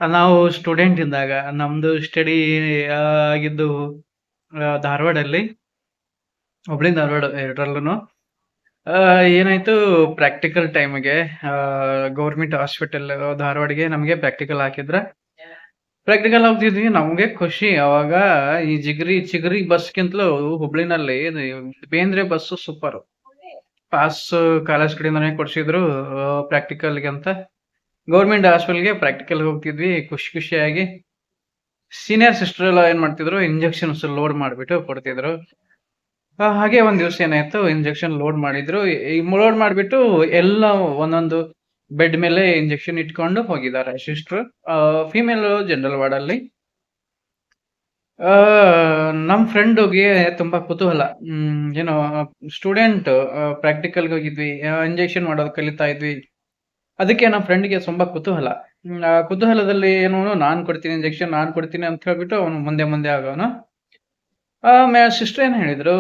ನಾವು ಸ್ಟೂಡೆಂಟ್ ಇದ್ದಾಗ ನಮ್ದು ಸ್ಟಡಿ ಆಗಿದ್ದು ಧಾರವಾಡಲ್ಲಿ. ಹುಬ್ಳಿ, ಧಾರವಾಡ ಎರಡರಲ್ಲೂನು. ಏನಾಯ್ತು ಪ್ರಾಕ್ಟಿಕಲ್ ಟೈಮಿಗೆ ಗೌರ್ಮೆಂಟ್ ಹಾಸ್ಪಿಟಲ್ ಧಾರವಾಡಿಗೆ ನಮಗೆ ಪ್ರಾಕ್ಟಿಕಲ್ ಹಾಕಿದ್ರ. ಪ್ರಾಕ್ಟಿಕಲ್ ಹೋಗ್ತಿದ್ವಿ ನಮ್ಗೆ ಖುಷಿ ಅವಾಗ. ಈ ಚಿಗರಿ ಬಸ್‌ಗಿಂತಲೂ ಹುಬ್ಳಿನಲ್ಲಿ ಇದು Bendre bus super. Pass college ಕಡೆಯಿಂದನೇ ಕೊಡ್ಸಿದ್ರು ಪ್ರಾಕ್ಟಿಕಲ್‌ಗೆ ಅಂತ. ಗೌರ್ಮೆಂಟ್ ಹಾಸ್ಪಿಟಲ್‌ಗೆ ಪ್ರಾಕ್ಟಿಕಲ್‌ಗೆ ಹೋಗ್ತಿದ್ವಿ ಖುಷಿಯಾಗಿ. ಸೀನಿಯರ್ ಸಿಸ್ಟರ್ ಎಲ್ಲ ಏನ್ ಮಾಡ್ತಿದ್ರು, ಇಂಜೆಕ್ಷನ್ಸ್ ಲೋಡ್ ಮಾಡ್ಬಿಟ್ಟು ಕೊಡ್ತಿದ್ರು. ಹಾಗೆ ಒಂದ್ ದಿವ್ಸ ಏನಾಯ್ತು, ಇಂಜೆಕ್ಷನ್ ಲೋಡ್ ಮಾಡಿದ್ರು. ಈ ಲೋಡ್ ಮಾಡ್ಬಿಟ್ಟು ಎಲ್ಲ ಒಂದೊಂದು ಬೆಡ್ ಮೇಲೆ ಇಂಜೆಕ್ಷನ್ ಇಟ್ಕೊಂಡು ಹೋಗಿದ್ದಾರೆ ಸಿಸ್ಟ್ರು. Female general ವಾರ್ಡಲ್ಲಿ. ನಮ್ ಫ್ರೆಂಡುಗೆ ತುಂಬಾ ಕುತೂಹಲ. ಏನೋ ಸ್ಟೂಡೆಂಟ್ ಪ್ರಾಕ್ಟಿಕಲ್‌ಗೆ ಹೋಗಿದ್ವಿ. ಇಂಜೆಕ್ಷನ್ ಮಾಡೋದು ಕಲಿತಾ ಇದ್ವಿ. ಅದಕ್ಕೆ ನಮ್ಮ ಫ್ರೆಂಡ್‌ಗೆ ತುಂಬಾ ಕುತೂಹಲ. ಆ ಕುತೂಹಲದಲ್ಲಿ ಏನು ನಾನ್ ಕೊಡ್ತೀನಿ ಇಂಜೆಕ್ಷನ್, ನಾನ್ ಕೊಡ್ತೀನಿ ಅಂತ ಹೇಳ್ಬಿಟ್ಟು ಅವನು ಮುಂದೆ ಆಗೋನು. ಸಿಸ್ಟರ್ ಏನ್ ಹೇಳಿದ್ರು,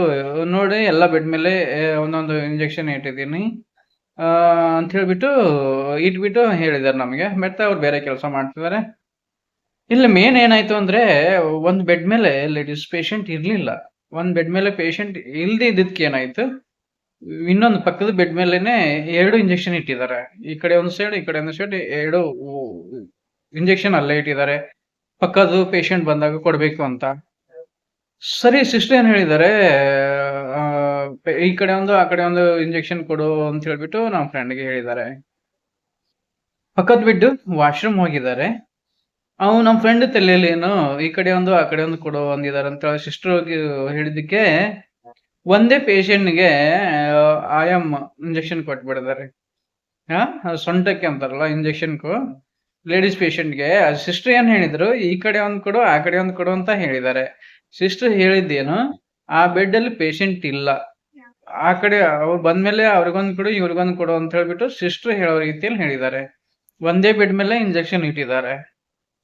ನೋಡಿ ಎಲ್ಲ ಬೆಡ್ ಮೇಲೆ ಒಂದೊಂದು ಇಂಜೆಕ್ಷನ್ ಇಟ್ಟಿದ್ದೀನಿ ಅಂತ ಹೇಳ್ಬಿಟ್ಟು ಇಟ್ಬಿಟ್ಟು ಹೇಳಿದಾರೆ ನಮಗೆ. ಮತ್ತೆ ಅವ್ರು ಬೇರೆ ಕೆಲಸ ಮಾಡ್ತಿದ್ದಾರೆ. ಇಲ್ಲಿ ಮೇನ್ ಏನಾಯ್ತು ಅಂದ್ರೆ, ಒಂದ್ ಬೆಡ್ ಮೇಲೆ ಲೇಡೀಸ್ ಪೇಷಂಟ್ ಇರ್ಲಿಲ್ಲ. ಒಂದ್ ಬೆಡ್ ಮೇಲೆ ಪೇಷಂಟ್ ಇಲ್ದೇ ಇದ್ದಿದ್ಕೆ ಏನಾಯ್ತು, ಇನ್ನೊಂದು ಪಕ್ಕದ ಬೆಡ್ ಮೇಲೆನೆ 2 ಇಂಜೆಕ್ಷನ್ ಇಟ್ಟಿದ್ದಾರೆ. ಈ ಕಡೆ ಒಂದು ಸೈಡ್, ಈ ಕಡೆ ಒಂದು ಸೈಡ್ 2 ಇಂಜೆಕ್ಷನ್ ಅಲ್ಲೇ ಇಟ್ಟಿದ್ದಾರೆ. ಪಕ್ಕದ್ದು ಪೇಷಂಟ್ ಬಂದಾಗ ಕೊಡ್ಬೇಕು ಅಂತ. ಸರಿ ಸಿಸ್ಟರ್ ಏನ್ ಹೇಳಿದ್ದಾರೆ, ಈ ಕಡೆ ಒಂದು, ಆ ಕಡೆ ಒಂದು ಇಂಜೆಕ್ಷನ್ ಕೊಡು ಅಂತ ಹೇಳ್ಬಿಟ್ಟು ನಮ್ಮ ಫ್ರೆಂಡ್‌ಗೆ ಹೇಳಿದ್ದಾರೆ. ಪಕ್ಕದ ಬೆಡ್ ವಾಶ್‌ರೂಮ್ ಹೋಗಿದ್ದಾರೆ. ನಮ್ಮ ಫ್ರೆಂಡ್ ತಲೆಯಲ್ಲಿ ಏನು, ಈ ಕಡೆ ಒಂದು, ಆ ಕಡೆ ಒಂದು ಕೊಡು ಅಂದಿದ್ದಾರೆ ಅಂತ ಸಿಸ್ಟರ್ ಹೋಗಿ ಹೇಳಿದ್ದಕ್ಕೆ, ಒಂದೇ ಪೇಷಂಟ್‌ಗೆ ಆಯಮ್ಮ ಇಂಜೆಕ್ಷನ್ ಕೊಟ್ಬಿಟ್ಟಿದ್ದಾರೆ. ಸೊಂಟಕ್ಕೆ ಅಂತಾರಲ್ಲ ಇಂಜೆಕ್ಷನ್‌ಗೂ. ಲೇಡೀಸ್ ಪೇಷಂಟ್‌ಗೆ ಸಿಸ್ಟರ್ ಏನ್ ಹೇಳಿದ್ರು, ಈ ಕಡೆ ಒಂದು ಕೊಡು, ಆ ಕಡೆ ಒಂದು ಕೊಡು ಅಂತ ಹೇಳಿದ್ದಾರೆ. ಸಿಸ್ಟರ್ ಹೇಳಿದ್ದೇನು, ಆ ಬೆಡ್ ಅಲ್ಲಿ ಪೇಷಂಟ್ ಇಲ್ಲ. ಆ ಕಡೆ ಅವ್ರು ಬಂದ್ಮೇಲೆ ಅವ್ರಿಗೊಂದು ಕೊಡು, ಇವ್ರಿಗೊಂದು ಕೊಡು ಅಂತ ಹೇಳ್ಬಿಟ್ಟು ಸಿಸ್ಟರ್ ಹೇಳೋ ರೀತಿಯಲ್ಲಿ ಹೇಳಿದ್ದಾರೆ. ಒಂದೇ ಬೆಡ್ ಮೇಲೆ ಇಂಜೆಕ್ಷನ್ ಇಟ್ಟಿದ್ದಾರೆ.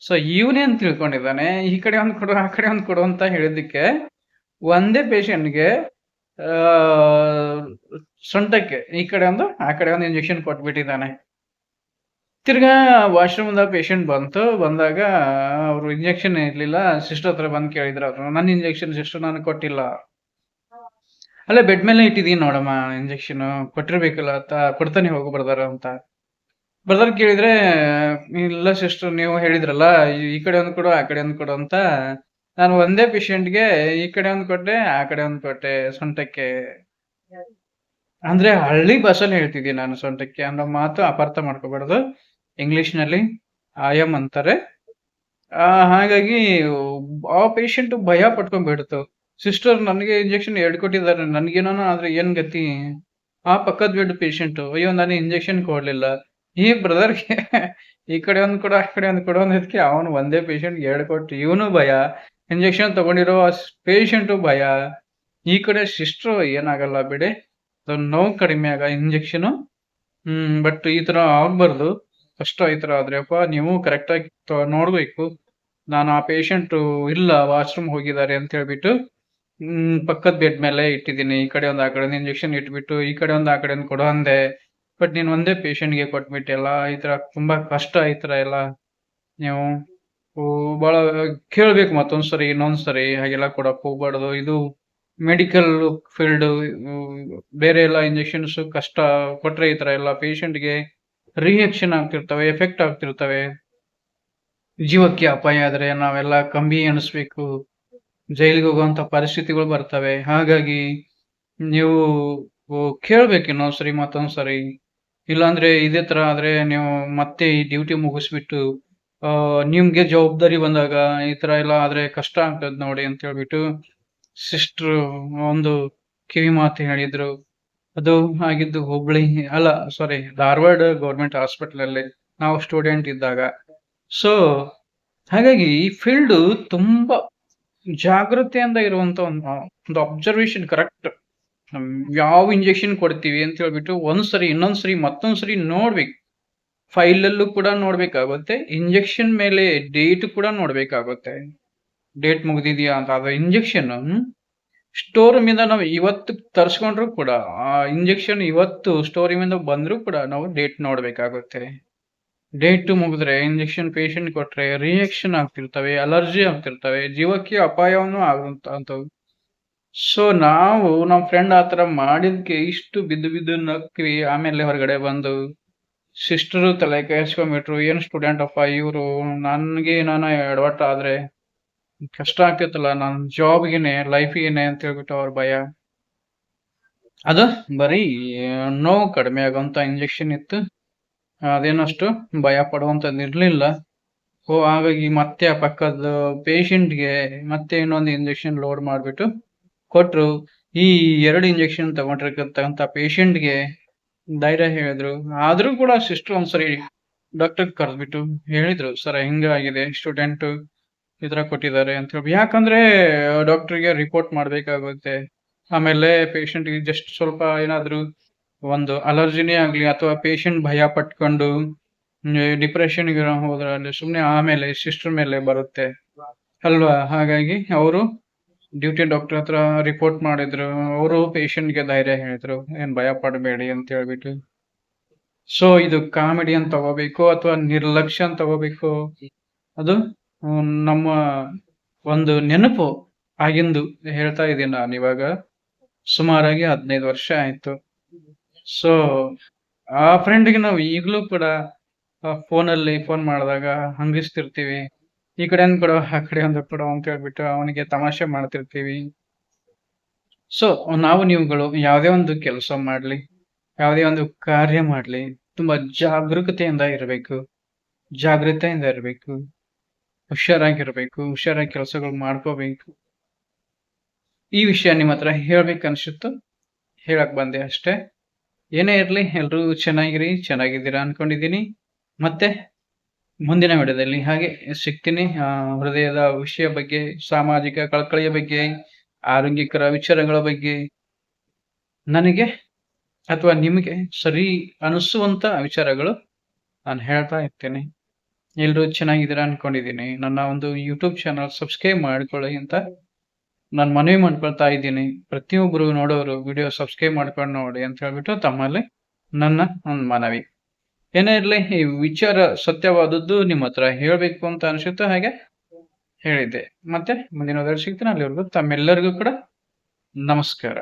ಸೊ ಇವನೇನ್ ತಿಳ್ಕೊಂಡಿದ್ದಾನೆ, ಈ ಕಡೆ ಒಂದು ಕೊಡು, ಆ ಕಡೆ ಒಂದು ಕೊಡು ಅಂತ ಹೇಳಿದ್ದಕ್ಕೆ ಒಂದೇ ಪೇಷಂಟ್‌ಗೆ ಸೊಂಟಕ್ಕೆ ಈ ಕಡೆ ಒಂದು, ಆ ಕಡೆ ಒಂದು ಇಂಜೆಕ್ಷನ್ ಕೊಟ್ಬಿಟ್ಟಿದ್ದಾನೆ. ತಿರ್ಗಾ ವಾಶ್‌ರೂಮ್‌ದ ಪೇಷಂಟ್ ಬಂದಾಗ ಅವ್ರು ಇಂಜೆಕ್ಷನ್ ಇರ್ಲಿಲ್ಲ. ಸಿಸ್ಟರ್ ಹತ್ರ ಬಂದ್ ಕೇಳಿದ್ರು ಅವ್ರು. ನನ್ನ ಇಂಜೆಕ್ಷನ್ ಸಿಸ್ಟರ್ ನನಗೆ ಕೊಟ್ಟಿಲ್ಲ. ಅಲ್ಲೇ ಬೆಡ್ ಮೇಲೆ ಇಟ್ಟಿದೀನಿ ನೋಡಮ್ಮ ಇಂಜೆಕ್ಷನ್, ಕೊಟ್ಟಿರ್ಬೇಕಲ್ಲ ಅಂತ. ಕೊಡ್ತಾನೆ ಹೋಗು ಬ್ರದರ್ ಅಂತ. ಬ್ರದರ್ ಕೇಳಿದ್ರೆ, ಇಲ್ಲ ಸಿಸ್ಟರ್ ನೀವು ಹೇಳಿದ್ರಲ್ಲ, ಈ ಕಡೆ ಒಂದು ಕೊಡು, ಆ ಕಡೆ ಒಂದು ಕೊಡು ಅಂತ. ನಾನು ಒಂದೇ ಪೇಷಂಟ್‌ಗೆ ಈ ಕಡೆ ಒಂದು ಕೊಟ್ಟೆ, ಆ ಕಡೆ ಒಂದು ಕೊಟ್ಟೆ ಸೊಂಟಕ್ಕೆ. ಅಂದ್ರೆ ಹಳ್ಳಿ ಭಾಷೆಯಲ್ಲಿ ಹೇಳ್ತಿದ್ದೀನಿ ನಾನು ಸೊಂಟಕ್ಕೆ ಅನ್ನೋ ಮಾತು ಅಪಾರ್ಥ ಮಾಡ್ಕೋಬಾರ್ದು. ಇಂಗ್ಲಿಷ್‌ನಲ್ಲಿ ಆಯಮ್ ಅಂತಾರೆ. ಹಾಗಾಗಿ ಆ ಪೇಷಂಟ್ ಭಯ ಪಟ್ಕೊಂಡ್ಬಿಡ್ತು. ಸಿಸ್ಟರ್ ನನಗೆ ಇಂಜೆಕ್ಷನ್ 2 ಕೊಟ್ಟಿದ್ದಾರೆ. ನನ್ಗೇನಾನ ಆದ್ರೆ ಏನ್ ಗತಿ? ಆ ಪಕ್ಕದ ಬೆಡ್ ಪೇಷಂಟ್, ಅಯ್ಯೋ ನನಗೆ ಇಂಜೆಕ್ಷನ್ ಕೊಡ್ಲಿಲ್ಲ. ಈ ಬ್ರದರ್‌ಗೆ ಈ ಕಡೆ ಒಂದು ಕೊಡು, ಆ ಕಡೆ ಒಂದು ಕೊಡು ಅಂದಿದ್ಕೆ ಅವನು ಒಂದೇ ಪೇಷಂಟ್‌ಗೆ 2 ಕೊಟ್ಟು ಇವನು ಭಯ. ಇಂಜೆಕ್ಷನ್ ತಗೊಂಡಿರೋ ಪೇಷಂಟು ಭಯ. ಈ ಕಡೆ ಸಿಸ್ಟರ್ ಏನಾಗಲ್ಲ ಬಿಡಿ, ನೋವು ಕಡಿಮೆ ಆಗ ಇಂಜೆಕ್ಷನು. ಬಟ್ ಈ ತರ ಆಗ್ಬಾರ್ದು. ಕಷ್ಟ ಈ ತರ ಆದ್ರೆಪ್ಪ ನೀವು ಕರೆಕ್ಟಾಗಿ ನೋಡ್ಬೇಕು. ನಾನು ಆ ಪೇಷಂಟು ಇಲ್ಲ ವಾಶ್‌ರೂಮ್ ಹೋಗಿದ್ದಾರೆ ಅಂತ ಹೇಳ್ಬಿಟ್ಟು ಪಕ್ಕದ ಬೆಡ್ ಮೇಲೆ ಇಟ್ಟಿದ್ದೀನಿ. ಈ ಕಡೆ ಒಂದು, ಆ ಕಡೆ ಒಂದು ಇಂಜೆಕ್ಷನ್ ಇಟ್ಬಿಟ್ಟು, ಈ ಕಡೆ ಒಂದು, ಆ ಕಡೆ ಒಂದು ಕೊಡು ಅಂದೆ. ಬಟ್ ನೀನು ಒಂದೇ ಪೇಷಂಟ್‌ಗೆ ಕೊಟ್ಬಿಟ್ಟಿಯಲ್ಲ. ಈ ತರ ತುಂಬಾ ಕಷ್ಟ ಈ ತರ ಎಲ್ಲ. ನೀವು ಭಾಳ ಕೇಳ್ಬೇಕು ಮತ್ತೊಂದ್ಸರಿ, ಇನ್ನೊಂದ್ಸರಿ ಹಾಗೆಲ್ಲ ಕೊಡಕ್ ಹೋಗ್ಬಾರ್ದು. ಇದು ಮೆಡಿಕಲ್ ಫೀಲ್ಡ್. ಬೇರೆ ಎಲ್ಲ ಇಂಜೆಕ್ಷನ್ಸ್ ಕಷ್ಟ ಕೊಟ್ರೆ ಈ ತರ ಎಲ್ಲ ಪೇಷಂಟ್‌ಗೆ ರಿಯಾಕ್ಷನ್ ಆಗ್ತಿರ್ತವೆ, ಎಫೆಕ್ಟ್ ಆಗ್ತಿರ್ತವೆ. ಜೀವಕ್ಕೆ ಅಪಾಯ ಆದ್ರೆ ನಾವೆಲ್ಲ ಕಂಬಿ ಎಣಿಸ್ಬೇಕು. ಜೈಲಿಗೆ ಹೋಗುವಂತ ಪರಿಸ್ಥಿತಿಗಳು ಬರ್ತವೆ. ಹಾಗಾಗಿ ನೀವು ಕೇಳ್ಬೇಕು ಇನ್ನೊಂದ್ಸರಿ, ಮತ್ತೊಂದ್ಸರಿ. ಇಲ್ಲಾಂದ್ರೆ ಇದೇ ತರ ಆದ್ರೆ ನೀವು ಮತ್ತೆ ಈ ಡ್ಯೂಟಿ ಮುಗಿಸ್ಬಿಟ್ಟು ನಿಮ್ಗೆ ಜವಾಬ್ದಾರಿ ಬಂದಾಗ ಈ ತರ ಎಲ್ಲ ಆದ್ರೆ ಕಷ್ಟ ಆಗ್ತದೆ ನೋಡಿ ಅಂತ ಹೇಳ್ಬಿಟ್ಟು ಸಿಸ್ಟರ್ ಒಂದು ಕಿವಿ ಮಾತು ಹೇಳಿದ್ರು. ಅದು ಆಗಿದ್ದು ಹುಬ್ಳಿ, ಅಲ್ಲ ಸಾರಿ, ಧಾರವಾಡ ಗೌರ್ಮೆಂಟ್ ಹಾಸ್ಪಿಟಲ್ ಅಲ್ಲಿ ನಾವು ಸ್ಟೂಡೆಂಟ್ ಇದ್ದಾಗ. ಸೊ ಹಾಗಾಗಿ ಈ ಫೀಲ್ಡ್ ತುಂಬಾ ಜಾಗೃತೆಯಿಂದ ಇರುವಂತ ಒಂದು ಅಬ್ಸರ್ವೇಷನ್ ಕರೆಕ್ಟ್. ಯಾವ ಇಂಜೆಕ್ಷನ್ ಕೊಡ್ತೀವಿ ಅಂತ ಹೇಳ್ಬಿಟ್ಟು ಒಂದ್ಸರಿ, ಇನ್ನೊಂದ್ಸರಿ, ಮತ್ತೊಂದ್ಸರಿ ನೋಡ್ಬೇಕು. ಫೈಲಲ್ಲೂ ಕೂಡ ನೋಡ್ಬೇಕಾಗುತ್ತೆ. ಇಂಜೆಕ್ಷನ್ ಮೇಲೆ ಡೇಟ್ ಕೂಡ ನೋಡ್ಬೇಕಾಗುತ್ತೆ. ಡೇಟ್ ಮುಗ್ದಿದ್ಯಾ ಅಂತ. ಅದು ಇಂಜೆಕ್ಷನ್ ಸ್ಟೋರ್ ರೂಮಿಂದ ನಾವು ಇವತ್ತು ತರಿಸ್ಕೊಂಡ್ರು ಕೂಡ, ಆ ಇಂಜೆಕ್ಷನ್ ಇವತ್ತು ಸ್ಟೋರ್ ರೂಮಿಂದ ಬಂದ್ರು ಕೂಡ ನಾವು ಡೇಟ್ ನೋಡ್ಬೇಕಾಗುತ್ತೆ. ಡೇ 2 ಮುಗಿದ್ರೆ ಇಂಜೆಕ್ಷನ್ ಪೇಷಂಟ್ ಕೊಟ್ರೆ ರಿಯಾಕ್ಷನ್ ಆಗ್ತಿರ್ತವೆ, ಅಲರ್ಜಿ ಆಗ್ತಿರ್ತವೆ, ಜೀವಕ್ಕೆ ಅಪಾಯವನ್ನು ಆಗುವಂತವು. ಸೊ ನಾವು ನಮ್ ಫ್ರೆಂಡ್ ಆತರ ಮಾಡಿದ್ಕೆ ಇಷ್ಟು ಬಿದ್ದು ಬಿದ್ದು ನಕ್ವಿ. ಆಮೇಲೆ ಹೊರಗಡೆ ಬಂದು ಸಿಸ್ಟರು ತಲೆ ಕೆಡ್ಸ್ಕೊಂಡ್ಬಿಟ್ರು. ಏನ್ ಸ್ಟೂಡೆಂಟ್ ಅಪ್ಪ ಇವ್ರು, ನನ್ಗೆ ನಾನು ಎಡವಟ್ಟ ಆದ್ರೆ ಕಷ್ಟ ಆಗ್ತಿತ್ತಲ್ಲ ನನ್ ಜಾಬ್ಗೆನೆ ಲೈಫಿಗೆನೆ ಅಂತ ಹೇಳ್ಬಿಟ್ಟು ಅವ್ರ ಭಯ. ಅದು ಬರೀ ನೋವು ಕಡಿಮೆ ಆಗುವಂತ ಇಂಜೆಕ್ಷನ್ ಇತ್ತು. ಅದೇನಷ್ಟು ಭಯ ಪಡುವಂತದ್ದು ಇರ್ಲಿಲ್ಲ. ಹಾಗಾಗಿ ಮತ್ತೆ ಆ ಪಕ್ಕದ ಪೇಷಂಟ್ಗೆ ಮತ್ತೆ ಇನ್ನೊಂದು ಇಂಜೆಕ್ಷನ್ ಲೋಡ್ ಮಾಡ್ಬಿಟ್ಟು ಕೊಟ್ರು. ಈ 2 ಇಂಜೆಕ್ಷನ್ ತಗೊಂಡಿರ್ತಕ್ಕಂತ ಪೇಷಂಟ್ಗೆ ಧೈರ್ಯ ಹೇಳಿದ್ರು. ಆದ್ರೂ ಕೂಡ ಸಿಸ್ಟರ್ ಒಂದ್ಸರಿ ಡಾಕ್ಟರ್ ಕರೆದ್ಬಿಟ್ಟು ಹೇಳಿದ್ರು, ಸರ್ ಹಿಂಗಾಗಿದೆ, ಸ್ಟೂಡೆಂಟ್ ಈ ತರ ಕೊಟ್ಟಿದ್ದಾರೆ ಅಂತ ಹೇಳಿ. ಯಾಕಂದ್ರೆ ಡಾಕ್ಟರ್ಗೆ ರಿಪೋರ್ಟ್ ಮಾಡ್ಬೇಕಾಗುತ್ತೆ. ಆಮೇಲೆ ಪೇಷಂಟ್ಗೆ ಜಸ್ಟ್ ಸ್ವಲ್ಪ ಏನಾದ್ರು ಒಂದು ಅಲರ್ಜಿನೇ ಆಗ್ಲಿ ಅಥವಾ ಪೇಷಂಟ್ ಭಯ ಪಟ್ಕೊಂಡು ಡಿಪ್ರೆಷನ್ಗೆ ಹೋದ್ರೆ ಅಲ್ಲಿ ಸುಮ್ನೆ ಆಮೇಲೆ ಸಿಸ್ಟರ್ ಮೇಲೆ ಬರುತ್ತೆ ಅಲ್ವಾ. ಹಾಗಾಗಿ ಅವರು ಡ್ಯೂಟಿ ಡಾಕ್ಟರ್ ಹತ್ರ ರಿಪೋರ್ಟ್ ಮಾಡಿದ್ರು. ಅವರು ಪೇಷಂಟ್ಗೆ ಧೈರ್ಯ ಹೇಳಿದ್ರು, ಏನ್ ಭಯ ಪಡಬೇಡಿ ಅಂತ ಹೇಳ್ಬಿಟ್ಟು. ಸೊ ಇದು ಕಾಮಿಡಿ ಅಂತ ತಗೋಬೇಕು ಅಥವಾ ನಿರ್ಲಕ್ಷ್ಯ ಅಂತ ತಗೋಬೇಕು, ಅದು ನಮ್ಮ ಒಂದು ನೆನಪು ಆಗಿಂದು ಹೇಳ್ತಾ ಇದ್ದೀನಿ ನಾನು ಇವಾಗ. ಸುಮಾರಾಗಿ 15 ವರ್ಷ ಆಯ್ತು. ಸೊ ಆ ಫ್ರೆಂಡ್ಗೆ ನಾವು ಈಗಲೂ ಕೂಡ ಫೋನಲ್ಲಿ ಫೋನ್ ಮಾಡಿದಾಗ ಹಂಗಿಸ್ತಿರ್ತೀವಿ. ಈ ಕಡೆ ಒಂದ್ ಕೊಡು, ಆ ಕಡೆ ಒಂದು ಕೊಡು ಅಂತ ಹೇಳ್ಬಿಟ್ಟು ಅವನಿಗೆ ತಮಾಷೆ ಮಾಡ್ತಿರ್ತೀವಿ. ಸೊ ನಾವು ನೀವುಗಳು ಯಾವುದೇ ಒಂದು ಕೆಲಸ ಮಾಡ್ಲಿ, ಯಾವುದೇ ಒಂದು ಕಾರ್ಯ ಮಾಡ್ಲಿ, ತುಂಬಾ ಜಾಗರೂಕತೆಯಿಂದ ಇರಬೇಕು, ಜಾಗೃತೆಯಿಂದ ಇರಬೇಕು, ಹುಷಾರಾಗಿರ್ಬೇಕು, ಹುಷಾರಾಗಿ ಕೆಲಸಗಳು ಮಾಡ್ಕೋಬೇಕು. ಈ ವಿಷಯ ನಿಮ್ಮ ಹತ್ರ ಹೇಳ್ಬೇಕು ಅನ್ಸುತ್ತು, ಹೇಳಕ್ ಬಂದೆ ಅಷ್ಟೇ. ಏನೇ ಇರ್ಲಿ, ಎಲ್ರೂ ಚೆನ್ನಾಗಿರಿ, ಚೆನ್ನಾಗಿದ್ದೀರಾ ಅನ್ಕೊಂಡಿದ್ದೀನಿ. ಮತ್ತೆ ಮುಂದಿನ ವಿಡಿಯೋದಲ್ಲಿ ಹಾಗೆ ಸಿಗ್ತೀನಿ. ಹೃದಯದ ವಿಷಯ ಬಗ್ಗೆ, ಸಾಮಾಜಿಕ ಕಳಕಳಿಯ ಬಗ್ಗೆ, ಆರೋಗ್ಯಕರ ವಿಚಾರಗಳ ಬಗ್ಗೆ, ನನಗೆ ಅಥವಾ ನಿಮಗೆ ಸರಿ ಅನಿಸುವಂತ ವಿಚಾರಗಳು ನಾನು ಹೇಳ್ತಾ ಇರ್ತೇನೆ. ಎಲ್ರೂ ಚೆನ್ನಾಗಿದ್ದೀರಾ ಅನ್ಕೊಂಡಿದ್ದೀನಿ. ನನ್ನ ಒಂದು ಯೂಟ್ಯೂಬ್ ಚಾನಲ್ ಸಬ್ಸ್ಕ್ರೈಬ್ ಮಾಡ್ಕೊಳ್ಳಿ ಅಂತ ನಾನು ಮನವಿ ಮಾಡ್ಕೊಳ್ತಾ ಇದ್ದೀನಿ. ಪ್ರತಿಯೊಬ್ಬರು ನೋಡೋರು ವಿಡಿಯೋ ಸಬ್ಸ್ಕ್ರೈಬ್ ಮಾಡ್ಕೊಂಡು ನೋಡಿ ಅಂತ ಹೇಳ್ಬಿಟ್ಟು ತಮ್ಮಲ್ಲಿ ನನ್ನ ಒಂದು ಮನವಿ. ಏನೇ ಇರ್ಲಿ, ಈ ವಿಚಾರ ಸತ್ಯವಾದದ್ದು ನಿಮ್ಮ ಹತ್ರ ಹೇಳ್ಬೇಕು ಅಂತ ಅನ್ಸುತ್ತೆ, ಹಾಗೆ ಹೇಳಿದ್ದೆ. ಮತ್ತೆ ಮುಂದಿನ ಸಿಗ್ತೀನಿ. ಅಲ್ಲಿವರೆಗೂ ತಮ್ಮೆಲ್ಲರಿಗೂ ಕೂಡ ನಮಸ್ಕಾರ.